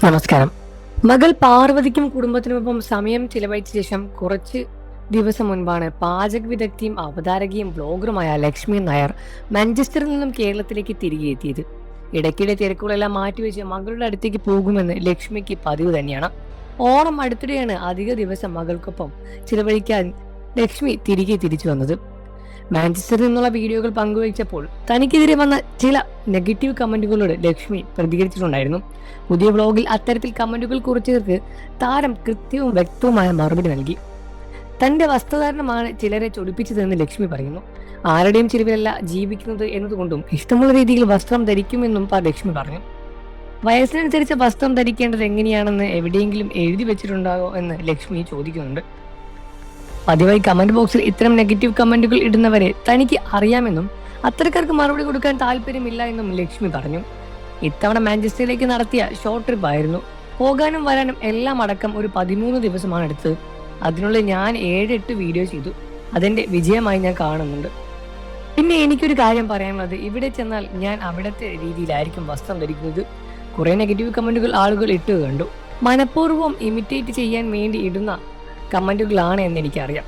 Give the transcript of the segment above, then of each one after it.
നമസ്കാരം. മകൾ പാർവതിക്കും കുടുംബത്തിനുമൊപ്പം സമയം ചിലവഴിച്ച ശേഷം കുറച്ച് ദിവസം മുൻപാണ് പാചക വിദഗ്ധയും അവതാരകയും ബ്ലോഗറുമായ ലക്ഷ്മി നായർ മാഞ്ചസ്റ്ററിൽ നിന്നും കേരളത്തിലേക്ക് തിരികെ എത്തിയത്. ഇടയ്ക്കിടെ തിരക്കുകളെല്ലാം മാറ്റിവെച്ച് മകളുടെ അടുത്തേക്ക് പോകുമെന്ന് ലക്ഷ്മിക്ക് പതിവ് തന്നെയാണ്. ഓണം അടുത്തിടെയാണ് അധിക ദിവസം മകൾക്കൊപ്പം ചിലവഴിക്കാൻ ലക്ഷ്മി തിരികെ തിരിച്ചു വന്നത്. മാഞ്ചസ്റ്ററിൽ നിന്നുള്ള വീഡിയോകൾ പങ്കുവച്ചപ്പോൾ തനിക്കെതിരെ വന്ന ചില നെഗറ്റീവ് കമന്റുകളോട് ലക്ഷ്മി പ്രതികരിച്ചിട്ടുണ്ടായിരുന്നു. പുതിയ വ്ലോഗിൽ അത്തരത്തിൽ കമന്റുകൾ കുറിച്ചവർക്ക് താരം കൃത്യവും വ്യക്തവുമായ മറുപടി നൽകി. തന്റെ വസ്ത്രധാരണമാണ് ചിലരെ ചൊടിപ്പിച്ചതെന്ന് ലക്ഷ്മി പറയുന്നു. ആരുടെയും ചിലവിലല്ല ജീവിക്കുന്നത് എന്നതുകൊണ്ടും ഇഷ്ടമുള്ള രീതിയിൽ വസ്ത്രം ധരിക്കുമെന്നും ലക്ഷ്മി പറഞ്ഞു. വയസ്സിനനുസരിച്ച് വസ്ത്രം ധരിക്കേണ്ടത് എങ്ങനെയാണെന്ന് എവിടെയെങ്കിലും എഴുതി വെച്ചിട്ടുണ്ടാകോ എന്ന് ലക്ഷ്മി ചോദിക്കുന്നുണ്ട്. പതിവായി കമന്റ് ബോക്സിൽ ഇത്തരം നെഗറ്റീവ് കമന്റുകൾ ഇടുന്നവരെ തനിക്ക് അറിയാമെന്നും അത്തരക്കാർക്ക് മറുപടി കൊടുക്കാൻ താല്പര്യമില്ല എന്നും ലക്ഷ്മി പറഞ്ഞു. ഇത്തവണ മാഞ്ചസ്റ്ററിലേക്ക് നടത്തിയ ഷോർട്ട് ട്രിപ്പ് ആയിരുന്നു. പോകാനും വരാനും എല്ലാം അടക്കം ഒരു 13 ദിവസമാണ് എടുത്തത്. അതിനുള്ളിൽ ഞാൻ 7-8 വീഡിയോ ചെയ്തു. അതെന്റെ വിജയമായി ഞാൻ കാണുന്നുണ്ട്. പിന്നെ എനിക്കൊരു കാര്യം പറയാനുള്ളത്, ഇവിടെ ചെന്നാൽ ഞാൻ അവിടുത്തെ രീതിയിലായിരിക്കും വസ്ത്രം ധരിക്കുന്നത്. കുറെ നെഗറ്റീവ് കമന്റുകൾ ആളുകൾ ഇട്ട് കണ്ടു. മനഃപൂർവ്വം ഇമിറ്റേറ്റ് ചെയ്യാൻ വേണ്ടി ഇടുന്ന കമന്റുകളാണ് എന്ന് എനിക്കറിയാം.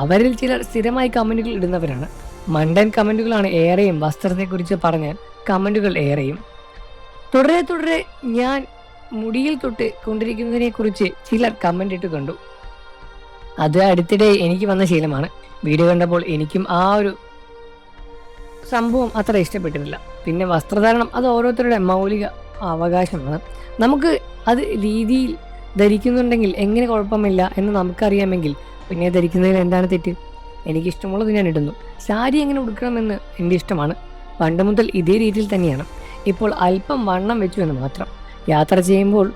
അവരിൽ ചിലർ സ്ഥിരമായി കമന്റുകൾ ഇടുന്നവരാണ്. മണ്ടൻ കമന്റുകളാണ് ഏറെയും. വസ്ത്രത്തെക്കുറിച്ച് പറഞ്ഞാൽ കമന്റുകൾ ഏറെയും. തുടരെ ഞാൻ മുടിയിൽ തൊട്ട് കൊണ്ടിരിക്കുന്നതിനെ കുറിച്ച് ചിലർ കമന്റ് ഇട്ട് കണ്ടു. അത് അടുത്തിടെ എനിക്ക് വന്ന ശീലമാണ്. വീഡിയോ കണ്ടപ്പോൾ എനിക്കും ആ ഒരു സംഭവം അത്ര ഇഷ്ടപ്പെട്ടിട്ടില്ല. പിന്നെ വസ്ത്രധാരണം അത് ഓരോരുത്തരുടെ മൗലിക അവകാശമാണ്. നമുക്ക് അത് രീതിയിൽ ധരിക്കുന്നുണ്ടെങ്കിൽ എങ്ങനെ കുഴപ്പമില്ല എന്ന് നമുക്കറിയാമെങ്കിൽ പിന്നെ ധരിക്കുന്നതിൽ എന്താണ് തെറ്റ്? എനിക്കിഷ്ടമുള്ളത് ഞാൻ ഇടുന്നു. സാരി എങ്ങനെ ഉടുക്കണമെന്ന് എൻ്റെ ഇഷ്ടമാണ്. പണ്ട് മുതൽ ഇതേ രീതിയിൽ തന്നെയാണ്. ഇപ്പോൾ അല്പം വണ്ണം വെച്ചു എന്ന് മാത്രം. യാത്ര ചെയ്യുമ്പോൾ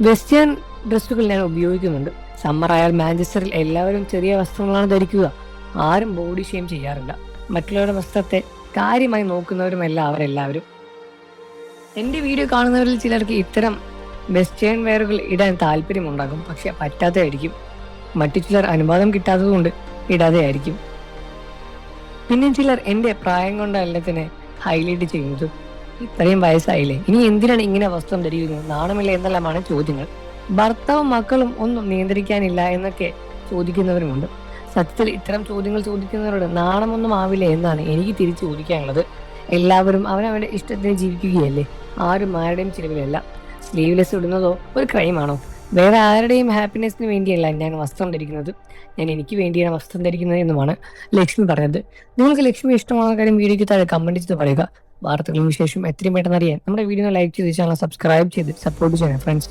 വെസ്റ്റേൺ ഡ്രസ്സുകൾ ഞാൻ ഉപയോഗിക്കുന്നുണ്ട്. സമ്മർ ആയാൽ മാഞ്ചസ്റ്ററിൽ എല്ലാവരും ചെറിയ വസ്ത്രങ്ങളാണ് ധരിക്കുക. ആരും ബോഡി ഷെയിം ചെയ്യാറില്ല. മറ്റുള്ളവരുടെ വസ്ത്രത്തെ കാര്യമായി നോക്കുന്നവരുമല്ല അവരെല്ലാവരും. എൻ്റെ വീഡിയോ കാണുന്നവരിൽ ചിലർക്ക് ഇത്തരം വെസ്റ്റേൺ വെയറുകൾ ഇടാൻ താല്പര്യമുണ്ടാകും. പക്ഷെ പറ്റാത്തതായിരിക്കും. മറ്റു ചിലർ അനുവാദം കിട്ടാത്തതുകൊണ്ട് ഇടാതെ ആയിരിക്കും. പിന്നെ ചിലർ എൻ്റെ പ്രായം കൊണ്ട് എല്ലാത്തിനെ ഹൈലൈറ്റ് ചെയ്യുന്നത്. ഇത്രയും വയസ്സായില്ലേ, ഇനി എന്തിനാണ് ഇങ്ങനെ വസ്ത്രം ധരിക്കുന്നത്, നാണമില്ല എന്നെല്ലാമാണ് ചോദ്യങ്ങൾ. ഭർത്താവും മക്കളും ഒന്നും നിയന്ത്രിക്കാനില്ല എന്നൊക്കെ ചോദിക്കുന്നവരുമുണ്ട്. സത്യത്തിൽ ഇത്തരം ചോദ്യങ്ങൾ ചോദിക്കുന്നവരോട് നാണമൊന്നും ആവില്ല എന്നാണ് എനിക്ക് തിരിച്ചു ചോദിക്കാനുള്ളത്. എല്ലാവരും അവനവന്റെ ഇഷ്ടത്തിന് ജീവിക്കുകയല്ലേ. ആരും ആരുടെയും ചിലവിലല്ല. സ്ലീവ്ലെസ് ഇടുന്നതോ ഒരു ക്രൈമാണോ? വേറെ ആരുടെയും ഹാപ്പിനെസ്സിന് വേണ്ടിയല്ല ഞാൻ വസ്ത്രം ധരിക്കുന്നത്. ഞാൻ എനിക്ക് വേണ്ടിയാണ് വസ്ത്രം ധരിക്കുന്നത് എന്നുമാണ് ലക്ഷ്മി പറഞ്ഞത്. നിങ്ങൾക്ക് ലക്ഷ്മി ഇഷ്ടமான കാര്യം വീഡിയോയ്ക്ക് താഴെ കമന്റ് ചെയ്ത് പറയുക. വാർത്തകളും വിശേഷം എത്രയും പെട്ടെന്ന് അറിയാൻ നമ്മുടെ വീഡിയോ ലൈക്ക് ചെയ്ത് ചാനൽ സബ്സ്ക്രൈബ് ചെയ്ത് സപ്പോർട്ട് ചെയ്യണം ഫ്രണ്ട്സ്.